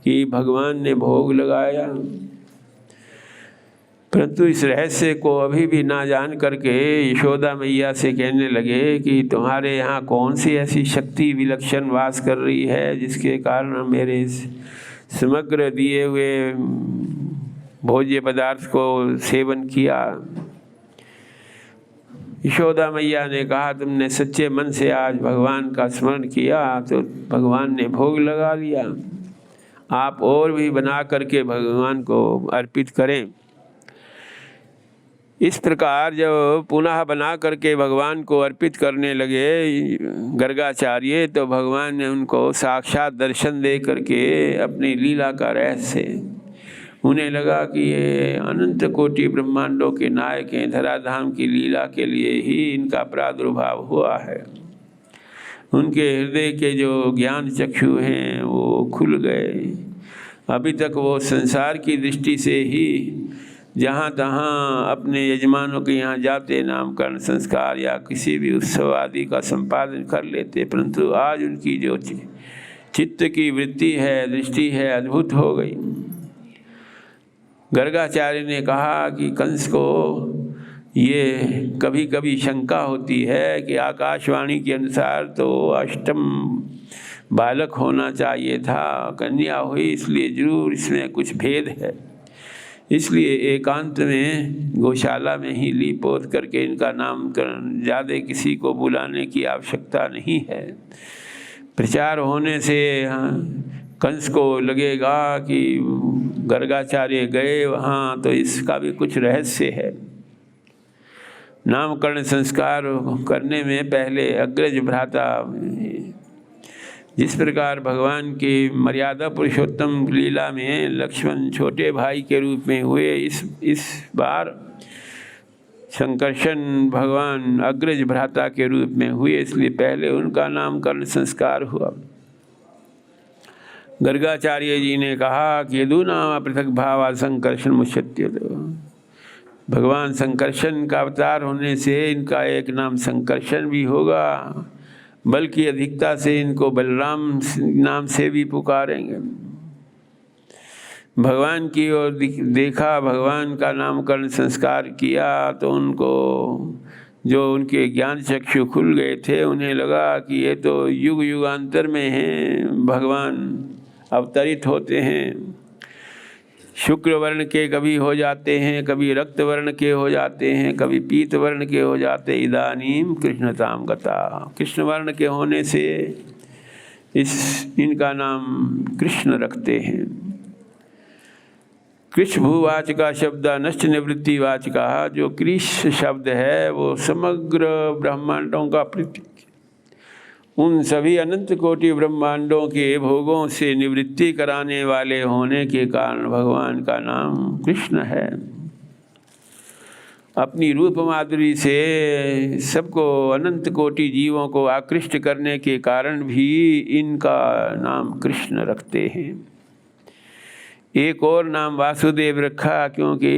कि भगवान ने भोग लगाया। परंतु इस रहस्य को अभी भी ना जान करके यशोदा मैया से कहने लगे कि तुम्हारे यहाँ कौन सी ऐसी शक्ति विलक्षण वास कर रही है जिसके कारण मेरे समग्र दिए हुए भोज्य पदार्थ को सेवन किया। यशोदा मैया ने कहा तुमने सच्चे मन से आज भगवान का स्मरण किया तो भगवान ने भोग लगा लिया, आप और भी बना करके भगवान को अर्पित करें। इस प्रकार जब पुनः बना करके भगवान को अर्पित करने लगे गर्गाचार्य तो भगवान ने उनको साक्षात दर्शन दे करके अपनी लीला का रहस्य, उन्हें लगा कि ये अनंत कोटि ब्रह्मांडों के नायक हैं, धराधाम की लीला के लिए ही इनका प्रादुर्भाव हुआ है। उनके हृदय के जो ज्ञान चक्षु हैं वो खुल गए। अभी तक वो संसार की दृष्टि से ही जहाँ तहाँ अपने यजमानों के यहाँ जाते नामकरण संस्कार या किसी भी उत्सव आदि का संपादन कर लेते, परंतु आज उनकी जो चित्त की वृत्ति है, दृष्टि है, अद्भुत हो गई। गर्गाचार्य ने कहा कि कंस को ये कभी कभी शंका होती है कि आकाशवाणी के अनुसार तो अष्टम बालक होना चाहिए था, कन्या हुई, इसलिए जरूर इसमें कुछ भेद है। इसलिए एकांत में गौशाला में ही लीपोत करके इनका नामकरण, ज़्यादा किसी को बुलाने की आवश्यकता नहीं है। प्रचार होने से कंस को लगेगा कि गर्गाचार्य गए वहाँ तो इसका भी कुछ रहस्य है। नामकरण संस्कार करने में पहले अग्रज भ्राता, जिस प्रकार भगवान की मर्यादा पुरुषोत्तम लीला में लक्ष्मण छोटे भाई के रूप में हुए, इस बार संकर्षण भगवान अग्रज भ्राता के रूप में हुए, इसलिए पहले उनका नामकरण संस्कार हुआ। गर्गाचार्य जी ने कहा कि यदुनाम पृथक भावा संकर्षण मुच्यते, भगवान संकर्षण का अवतार होने से इनका एक नाम संकर्षण भी होगा, बल्कि अधिकता से इनको बलराम नाम से भी पुकारेंगे। भगवान की ओर देखा, भगवान का नामकरण संस्कार किया तो उनको जो उनके ज्ञान चक्षु खुल गए थे, उन्हें लगा कि ये तो युग युगांतर में हैं, भगवान अवतरित होते हैं। शुक्र वर्ण के कभी हो जाते हैं, कभी रक्त वर्ण के हो जाते हैं, कभी पीत वर्ण के हो जाते। इदानीम कृष्णताम गता, कृष्ण वर्ण के होने से इनका नाम कृष्ण रखते हैं। कृष्ण भूवाच का शब्द नष्ट निवृत्तिवाच का, जो कृष्ण शब्द है वो समग्र ब्रह्मांडों का प्रतीक, उन सभी अनंत कोटि ब्रह्मांडों के भोगों से निवृत्ति कराने वाले होने के कारण भगवान का नाम कृष्ण है। अपनी रूप माधुरी से सबको, अनंत कोटि जीवों को आकृष्ट करने के कारण भी इनका नाम कृष्ण रखते हैं। एक और नाम वासुदेव रखा, क्योंकि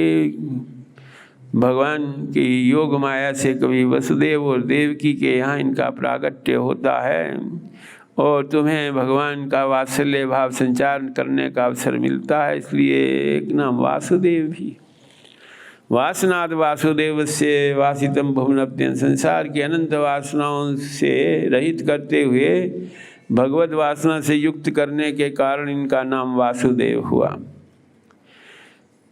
भगवान की योग माया से कभी वसुदेव और देवकी के यहाँ इनका प्रागट्य होता है और तुम्हें भगवान का वात्सल्य भाव संचार करने का अवसर मिलता है, इसलिए एक नाम वासुदेव भी। वासनाद वासुदेव से वासितम भुवनप्यं, संसार की अनंत वासनाओं से रहित करते हुए भगवत वासना से युक्त करने के कारण इनका नाम वासुदेव हुआ।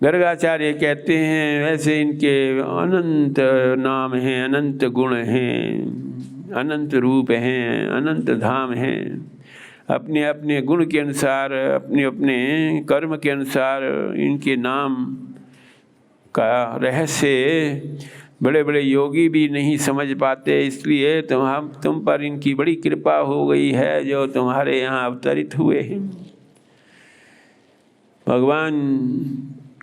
गर्गाचार्य कहते हैं वैसे इनके अनंत नाम हैं, अनंत गुण हैं, अनंत रूप हैं, अनंत धाम हैं। अपने अपने गुण के अनुसार, अपने अपने कर्म के अनुसार इनके नाम का रहस्य बड़े बड़े योगी भी नहीं समझ पाते, इसलिए तुम पर इनकी बड़ी कृपा हो गई है जो तुम्हारे यहाँ अवतरित हुए हैं। भगवान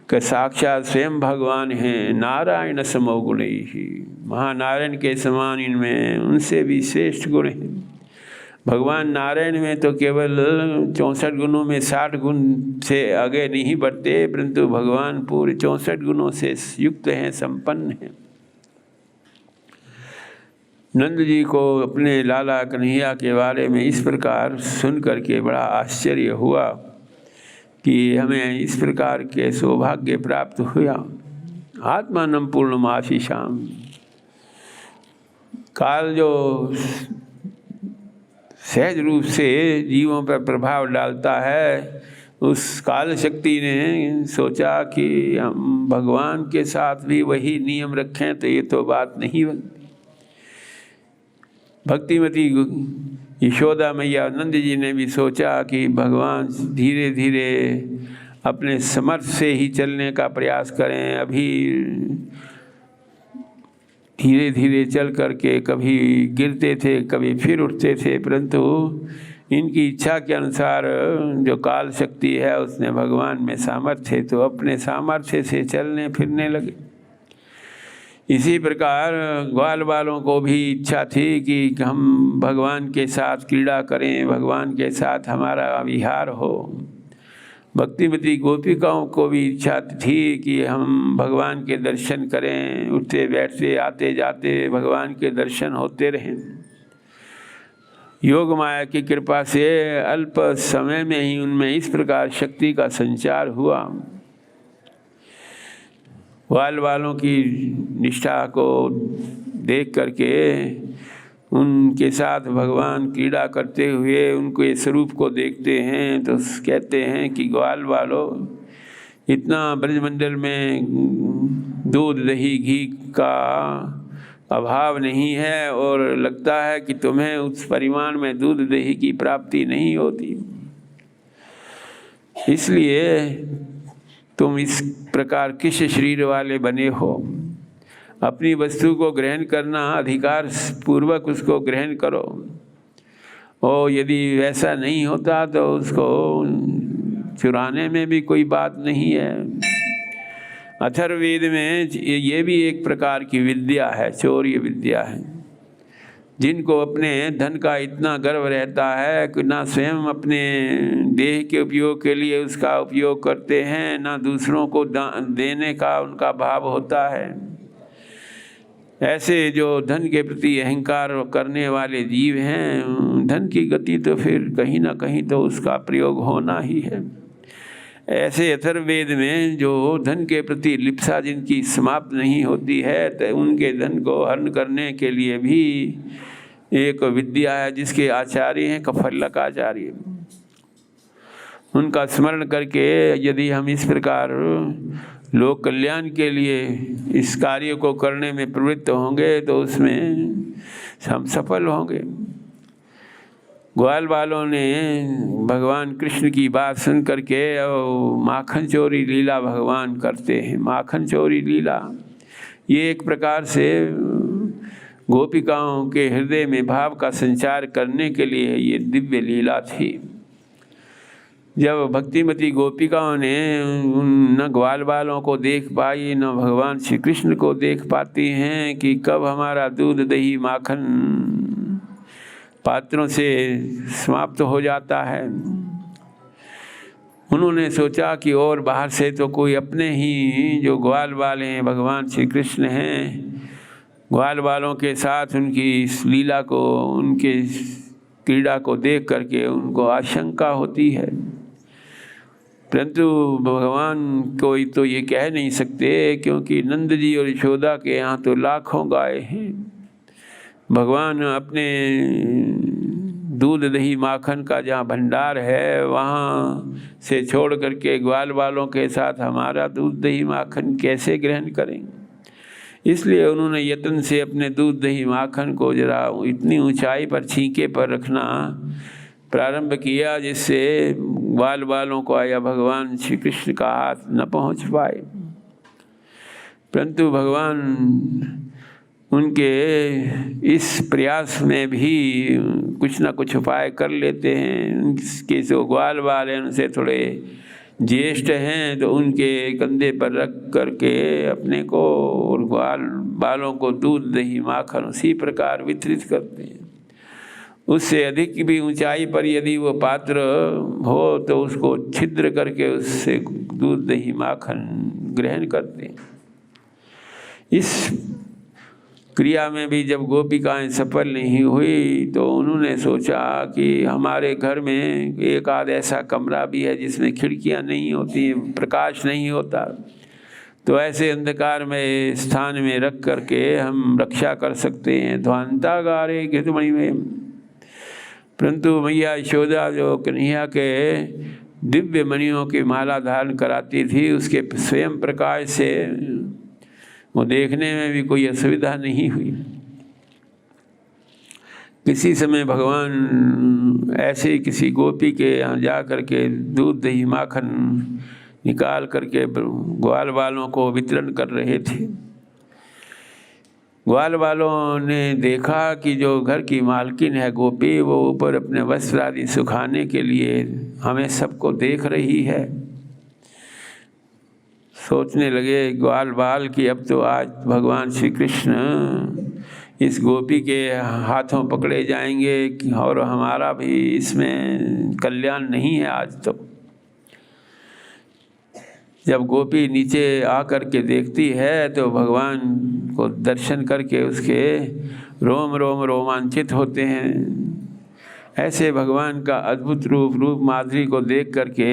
का साक्षात स्वयं भगवान हैं, नारायण समो गुणैहि, महानारायण के समान इनमें उनसे भी श्रेष्ठ गुण हैं। भगवान नारायण में तो केवल 64 गुणों में 60 गुण से आगे नहीं बढ़ते, परंतु भगवान पूरे 64 गुणों से युक्त हैं, संपन्न हैं। नंद जी को अपने लाला कन्हैया के बारे में इस प्रकार सुन करके बड़ा आश्चर्य हुआ कि हमें इस प्रकार के सौभाग्य प्राप्त हुआ। आत्मानं पूर्णमाशीषाम। काल जो सहज रूप से जीवों पर प्रभाव डालता है, उस काल शक्ति ने सोचा कि हम भगवान के साथ भी वही नियम रखें तो ये तो बात नहीं बनती। भक्तिमती यशोदा मैया नंद जी ने भी सोचा कि भगवान धीरे धीरे अपने समर्थ से ही चलने का प्रयास करें। अभी धीरे धीरे चल करके कभी गिरते थे, कभी फिर उठते थे, परंतु इनकी इच्छा के अनुसार जो काल शक्ति है उसने भगवान में सामर्थ्य है तो अपने सामर्थ्य से चलने फिरने लगे। इसी प्रकार ग्वाल वालों को भी इच्छा थी कि हम भगवान के साथ क्रीड़ा करें, भगवान के साथ हमारा विहार हो। भक्तिमती गोपिकाओं को भी इच्छा थी कि हम भगवान के दर्शन करें, उठते बैठते आते जाते भगवान के दर्शन होते रहें। योग माया की कृपा से अल्प समय में ही उनमें इस प्रकार शक्ति का संचार हुआ। ग्वाल वालों की निष्ठा को देख करके उनके साथ भगवान क्रीड़ा करते हुए उनके स्वरूप को देखते हैं तो कहते हैं कि ग्वाल वालों, इतना ब्रजमंडल में दूध दही घी का अभाव नहीं है और लगता है कि तुम्हें उस परिमाण में दूध दही की प्राप्ति नहीं होती, इसलिए तुम इस प्रकार किस शरीर वाले बने हो। अपनी वस्तु को ग्रहण करना अधिकार पूर्वक उसको ग्रहण करो, और यदि वैसा नहीं होता तो उसको चुराने में भी कोई बात नहीं है। अथर्ववेद में ये भी एक प्रकार की विद्या है, चौर्य विद्या है। जिनको अपने धन का इतना गर्व रहता है कि ना स्वयं अपने देह के उपयोग के लिए उसका उपयोग करते हैं, ना दूसरों को देने का उनका भाव होता है, ऐसे जो धन के प्रति अहंकार करने वाले जीव हैं, धन की गति तो फिर कहीं ना कहीं तो उसका प्रयोग होना ही है। ऐसे अथर्ववेद में जो धन के प्रति लिप्सा जिनकी समाप्त नहीं होती है, तो उनके धन को हरण करने के लिए भी एक विद्या है जिसके आचार्य हैं कफल्लक आचार्य। उनका स्मरण करके यदि हम इस प्रकार लोक कल्याण के लिए इस कार्य को करने में प्रवृत्त होंगे तो उसमें हम सफल होंगे। ग्वाल वालों ने भगवान कृष्ण की बात सुन करके और माखन चोरी लीला भगवान करते हैं। माखन चोरी लीला ये एक प्रकार से गोपिकाओं के हृदय में भाव का संचार करने के लिए ये दिव्य लीला थी। जब भक्तिमती गोपिकाओं ने न ग्वाल वालों को देख पाई, न भगवान श्री कृष्ण को देख पाती हैं कि कब हमारा दूध दही माखन पात्रों से समाप्त हो जाता है, उन्होंने सोचा कि और बाहर से तो कोई अपने ही जो ग्वाल वाले हैं भगवान श्री कृष्ण हैं, ग्वाल वालों के साथ उनकी इस लीला को, उनके क्रीड़ा को देख करके उनको आशंका होती है। परंतु भगवान कोई तो ये कह नहीं सकते, क्योंकि नंद जी और यशोदा के यहाँ तो लाखों गाय हैं। भगवान अपने दूध दही माखन का जहाँ भंडार है वहाँ से छोड़ करके ग्वाल वालों के साथ हमारा दूध दही माखन कैसे ग्रहण करेंगे। इसलिए उन्होंने यत्न से अपने दूध दही माखन को जरा इतनी ऊंचाई पर छींके पर रखना प्रारंभ किया जिससे ग्वाल वालों को या भगवान श्री कृष्ण का हाथ न पहुंच पाए। परंतु भगवान उनके इस प्रयास में भी कुछ ना कुछ उपाय कर लेते हैं। उनके जो ग्वाल वाले उनसे थोड़े ज्येष्ठ हैं तो उनके कंधे पर रख करके अपने को और ग्वाल बालों को दूध दही माखन उसी प्रकार वितरित करते हैं। उससे अधिक भी ऊंचाई पर यदि वो पात्र हो तो उसको छिद्र करके उससे दूध दही माखन ग्रहण करते हैं। इस क्रिया में भी जब गोपिकाएं सफल नहीं हुई तो उन्होंने सोचा कि हमारे घर में एक आध ऐसा कमरा भी है जिसमें खिड़कियां नहीं होती, प्रकाश नहीं होता, तो ऐसे अंधकार में स्थान में रख करके हम रक्षा कर सकते हैं। ध्वांतागारे घृतमणि में, परंतु मैया यशोदा जो कन्हैया के दिव्य मणियों की माला धारण कराती थी, उसके स्वयं प्रकाश से वो देखने में भी कोई असुविधा नहीं हुई। किसी समय भगवान ऐसे किसी गोपी के यहाँ जा कर के दूध दही माखन निकाल करके ग्वाल वालों को वितरण कर रहे थे। ग्वाल वालों ने देखा कि जो घर की मालकिन है गोपी, वो ऊपर अपने वस्त्र आदि सुखाने के लिए हमें सबको देख रही है। सोचने लगे ग्वाल बाल कि अब तो आज भगवान श्री कृष्ण इस गोपी के हाथों पकड़े जाएंगे और हमारा भी इसमें कल्याण नहीं है आज। तो जब गोपी नीचे आकर के देखती है तो भगवान को दर्शन करके उसके रोम रोम रोमांचित होते हैं। ऐसे भगवान का अद्भुत रूप माधुरी को देख करके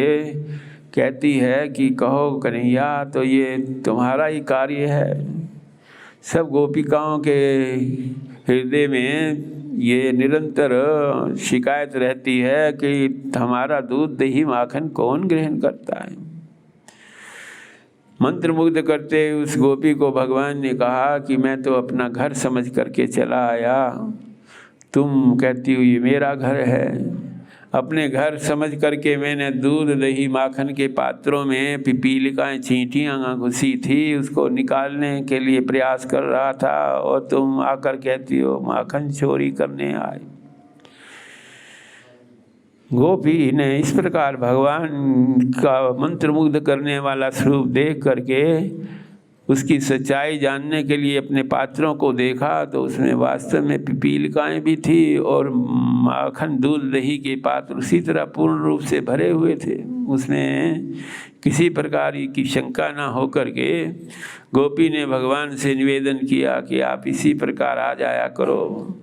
कहती है कि कहो कन्हैया, तो ये तुम्हारा ही कार्य है। सब गोपिकाओं के हृदय में ये निरंतर शिकायत रहती है कि हमारा दूध दही माखन कौन ग्रहण करता है। मंत्रमुग्ध करते उस गोपी को भगवान ने कहा कि मैं तो अपना घर समझ करके चला आया, तुम कहती हो ये मेरा घर है। अपने घर समझ करके मैंने दूध दही माखन के पात्रों में पिपीलिकाएं चींटियाँ घुसी थी, उसको निकालने के लिए प्रयास कर रहा था, और तुम आकर कहती हो माखन चोरी करने आए। गोपी ने इस प्रकार भगवान का मंत्रमुग्ध करने वाला स्वरूप देख करके उसकी सच्चाई जानने के लिए अपने पात्रों को देखा, तो उसमें वास्तव में पिपीलिकाएं भी थी और माखन दूध दही के पात्र उसी तरह पूर्ण रूप से भरे हुए थे। उसमें किसी प्रकार की शंका ना हो करके गोपी ने भगवान से निवेदन किया कि आप इसी प्रकार आ जाया करो,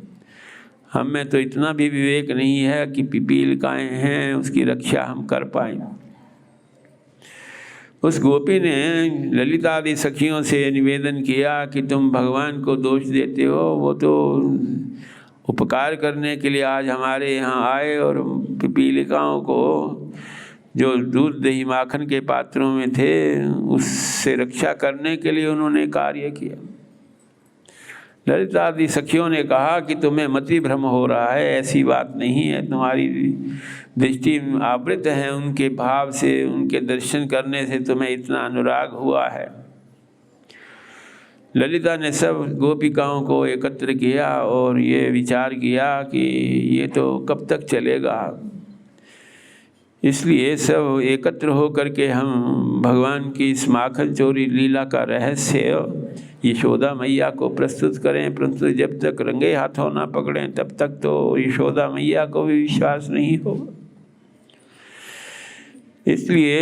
हम में तो इतना भी विवेक नहीं है कि पिपीलिकाएं हैं उसकी रक्षा हम कर पाएं। उस गोपी ने ललिता आदि सखियों से निवेदन किया कि तुम भगवान को दोष देते हो, वो तो उपकार करने के लिए आज हमारे यहाँ आए और पिपीलिकाओं को जो दूध दही माखन के पात्रों में थे उससे रक्षा करने के लिए उन्होंने कार्य किया। ललिता आदि सखियों ने कहा कि तुम्हें मति भ्रम हो रहा है, ऐसी बात नहीं है, तुम्हारी दृष्टि आवृत है उनके भाव से, उनके दर्शन करने से तुम्हें इतना अनुराग हुआ है। ललिता ने सब गोपिकाओं को एकत्र किया और ये विचार किया कि ये तो कब तक चलेगा, इसलिए सब एकत्र हो करके हम भगवान की इस माखन चोरी लीला का रहस्य यशोदा मैया को प्रस्तुत करें। परंतु जब तक रंगे हाथों ना पकड़ें तब तक तो यशोदा मैया को भी विश्वास नहीं होगा। इसलिए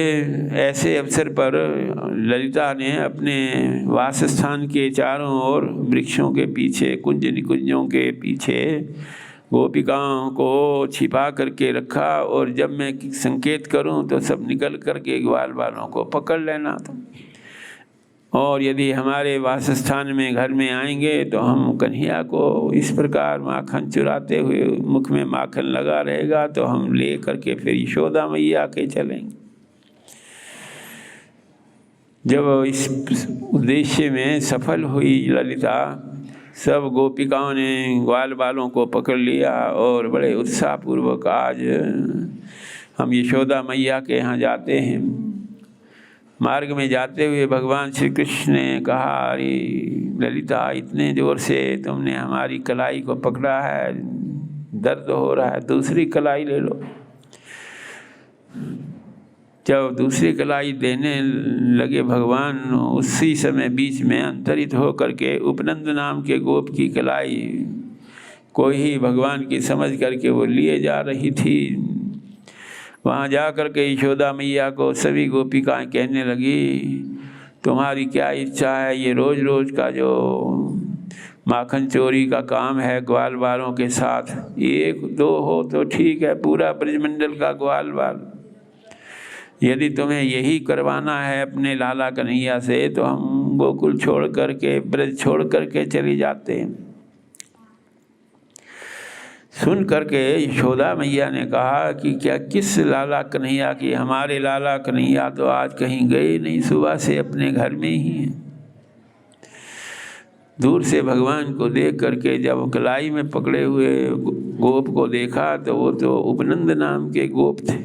ऐसे अवसर पर ललिता ने अपने वासस्थान के चारों ओर वृक्षों के पीछे, कुंज निकुंजों के पीछे गोपिकाओं को छिपा करके रखा, और जब मैं संकेत करूं तो सब निकल करके ग्वाल वालों को पकड़ लेना था। और यदि हमारे वासस्थान में घर में आएंगे तो हम कन्हैया को इस प्रकार माखन चुराते हुए मुख में माखन लगा रहेगा तो हम ले करके फिर यशोदा मैया के चलेंगे। जब इस उद्देश्य में सफल हुई ललिता, सब गोपिकाओं ने ग्वाल बालों को पकड़ लिया और बड़े उत्साहपूर्वक आज हम यशोदा मैया के यहाँ जाते हैं। मार्ग में जाते हुए भगवान श्री कृष्ण ने कहा, अरे ललिता, इतने जोर से तुमने हमारी कलाई को पकड़ा है, दर्द हो रहा है, दूसरी कलाई ले लो। जब दूसरी कलाई देने लगे भगवान, उसी समय बीच में अंतरित हो करके उपनंद नाम के गोप की कलाई को ही भगवान की समझ करके वो लिए जा रही थी। वहाँ जा कर के यशोदा मैया को सभी गोपिकाएं कहने लगी, तुम्हारी क्या इच्छा है? ये रोज़ रोज़ का जो माखन चोरी का काम है ग्वाल बालों के साथ, एक दो हो तो ठीक है, पूरा ब्रजमंडल का ग्वाल बाल यदि तुम्हें यही करवाना है अपने लाला कन्हैया से तो हम गोकुल छोड़ करके, ब्रज छोड़ करके चले जाते हैं। सुन करके यशोदा मैया ने कहा कि क्या किस लाला कन्हैया की, हमारे लाला कन्हैया तो आज कहीं गए नहीं, सुबह से अपने घर में ही हैं। दूर से भगवान को देख करके जब कलाई में पकड़े हुए गोप को देखा तो वो तो उपनंद नाम के गोप थे।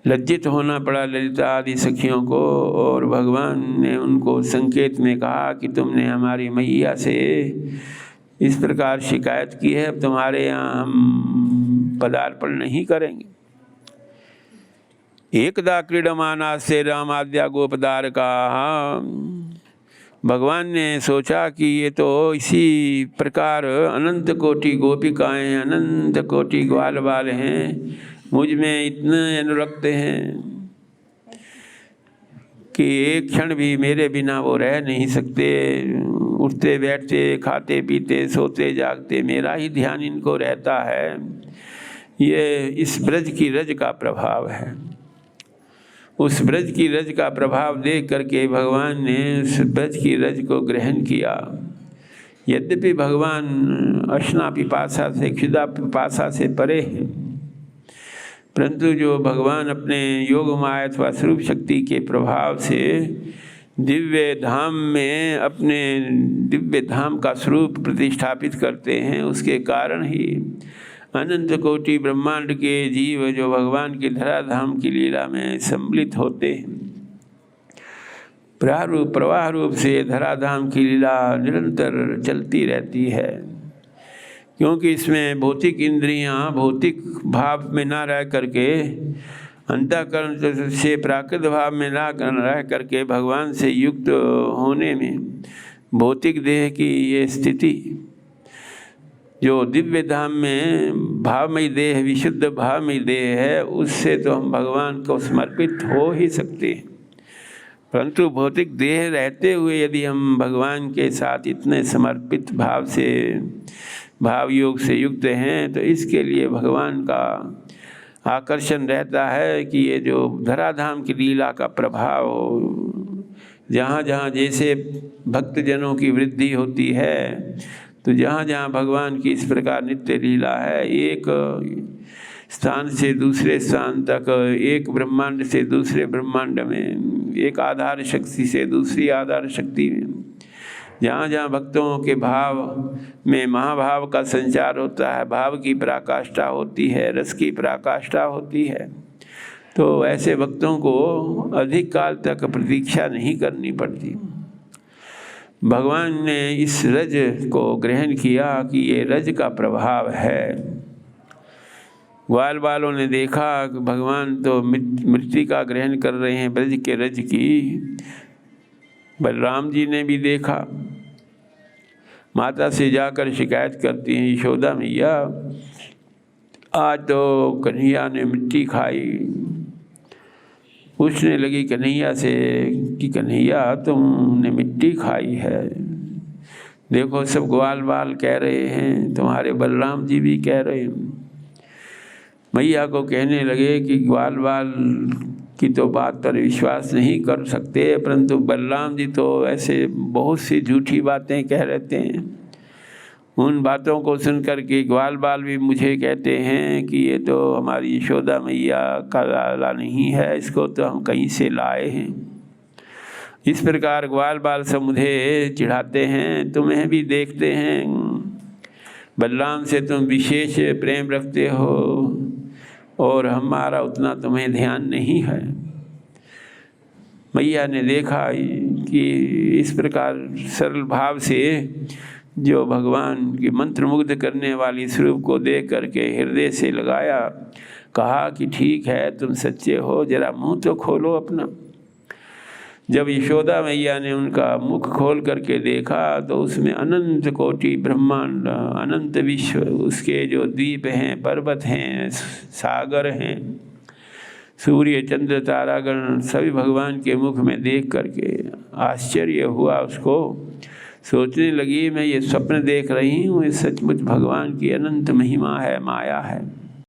लज्जित होना पड़ा ललिता आदि सखियों को, और भगवान ने उनको संकेत में कहा कि तुमने हमारी मैया से इस प्रकार शिकायत की है, अब तुम्हारे यहाँ हम पदार्पण नहीं करेंगे। एकदा क्रीडमाना से रामाद्या गोपदार का, भगवान ने सोचा कि ये तो इसी प्रकार अनंत कोटि गोपिकाएं, अनंत कोटि ग्वाल बाल हैं, मुझ में इतने अनुरक्त हैं कि एक क्षण भी मेरे बिना वो रह नहीं सकते। उठते बैठते, खाते पीते, सोते जागते मेरा ही ध्यान इनको रहता है। ये इस ब्रज की रज का प्रभाव है। उस ब्रज की रज का प्रभाव देख करके भगवान ने उस ब्रज की रज को ग्रहण किया। यद्यपि भगवान अश्ना पिपासा से, क्षुधा पिपासा से परे हैं, परंतु जो भगवान अपने योग माया अथवा स्वरूप शक्ति के प्रभाव से दिव्य धाम में अपने दिव्य धाम का स्वरूप प्रतिष्ठापित करते हैं, उसके कारण ही अनंत कोटि ब्रह्मांड के जीव जो भगवान के धराधाम की लीला में सम्मिलित होते हैं। प्रारूप प्रवाह रूप से धराधाम की लीला निरंतर चलती रहती है, क्योंकि इसमें भौतिक इंद्रियां भौतिक भाव में ना रह करके, अंतःकरण से प्राकृत भाव में ना रह करके भगवान से युक्त होने में भौतिक देह की ये स्थिति, जो दिव्य धाम में भावमयी देह, विशुद्ध भावमयी देह है, उससे तो हम भगवान को समर्पित हो ही सकते हैं। परंतु भौतिक देह रहते हुए यदि हम भगवान के साथ इतने समर्पित भाव से, भाव योग से युक्त हैं, तो इसके लिए भगवान का आकर्षण रहता है कि ये जो धराधाम की लीला का प्रभाव, जहाँ जहाँ जैसे भक्तजनों की वृद्धि होती है, तो जहाँ जहाँ भगवान की इस प्रकार नित्य लीला है, एक स्थान से दूसरे स्थान तक, एक ब्रह्मांड से दूसरे ब्रह्मांड में, एक आधार शक्ति से दूसरी आधार शक्ति में, जहाँ जहाँ भक्तों के भाव में महाभाव का संचार होता है, भाव की पराकाष्ठा होती है, रस की पराकाष्ठा होती है, तो ऐसे भक्तों को अधिक काल तक प्रतीक्षा नहीं करनी पड़ती। भगवान ने इस रज को ग्रहण किया कि ये रज का प्रभाव है। ग्वाल बालों ने देखा कि भगवान तो मृत्तिका ग्रहण कर रहे हैं ब्रज के रज की। बलराम जी ने भी देखा, माता से जाकर शिकायत करती हैं, यशोदा मैया आज तो कन्हैया ने मिट्टी खाई। पूछने लगी कन्हैया से कि कन्हैया तुमने मिट्टी खाई है, देखो सब ग्वाल बाल कह रहे हैं, तुम्हारे बलराम जी भी कह रहे हैं। मैया को कहने लगे कि ग्वाल बाल की तो बात पर विश्वास नहीं कर सकते, परंतु बलराम जी तो ऐसे बहुत सी झूठी बातें कह रहते हैं। उन बातों को सुनकर के ग्वाल बाल भी मुझे कहते हैं कि ये तो हमारी यशोदा मैया का लाला नहीं है, इसको तो हम कहीं से लाए हैं। इस प्रकार ग्वाल बाल सब मुझे चिढ़ाते हैं। तुम्हें भी देखते हैं, बलराम से तुम विशेष प्रेम रखते हो और हमारा उतना तुम्हें ध्यान नहीं है। मैया ने देखा कि इस प्रकार सरल भाव से जो भगवान की मंत्रमुग्ध करने वाली स्वरूप को देख करके हृदय से लगाया, कहा कि ठीक है तुम सच्चे हो, जरा मुंह तो खोलो अपना। जब यशोदा मैया ने उनका मुख खोल करके देखा तो उसमें अनंत कोटि ब्रह्मांड, अनंत विश्व, उसके जो द्वीप हैं, पर्वत हैं, सागर हैं, सूर्य चंद्र तारागण सभी भगवान के मुख में देख करके आश्चर्य हुआ उसको। सोचने लगी मैं ये स्वप्न देख रही हूँ, ये सचमुच भगवान की अनंत महिमा है, माया है।